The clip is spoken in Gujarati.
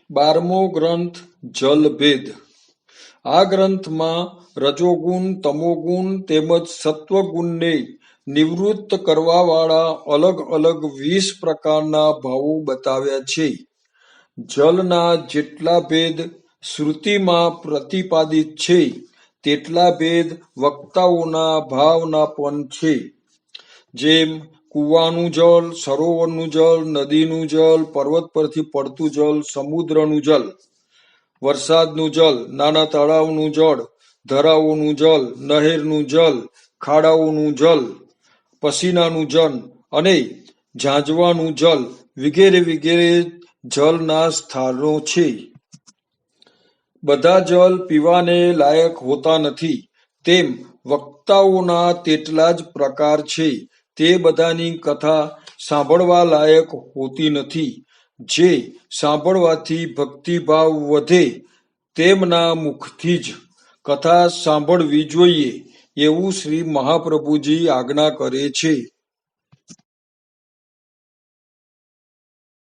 12મો ગ્રંથ જલભેદ. આ ગ્રંથમાં રજોગુણ, તમોગુણ તેમજ સત્વગુણને નિવૃત્ત કરવાવાળા અલગ અલગ 20 પ્રકારના ભાવો બતાવ્યા છે. જલના જેટલા ભેદ શ્રુતિમાં પ્રતિપાદિત છે તેટલા ભેદ વક્તાઓના ભાવના પણ છે. જેમ કૂવાનું જળ, સરોવરનું જળ, નદીનું જળ, પર્વત પરથી પડતું જળ, સમુદ્રનું જળ, વરસાદનું જળ, નાના તળાવનું જળ, ધરાઓનું જળ, નહેરનું જળ, ખાડાઓનું જળ, પસીનાનું જળ અને ઝાંઝવાનું જળ વગેરે વગેરે જળના સ્થાનો છે. બધા જળ પીવાને લાયક હોતા નથી, તેમ વક્તાઓના તેટલા જ પ્રકાર છે. તે બધાની કથા સાંભળવા લાયક હોતી નથી. જે સાંભળવાથી ભક્તિભાવ વધે તેમના મુખથી જ કથા સાંભળવી જોઈએ એવું શ્રી મહાપ્રભુજી આજ્ઞા કરે છે.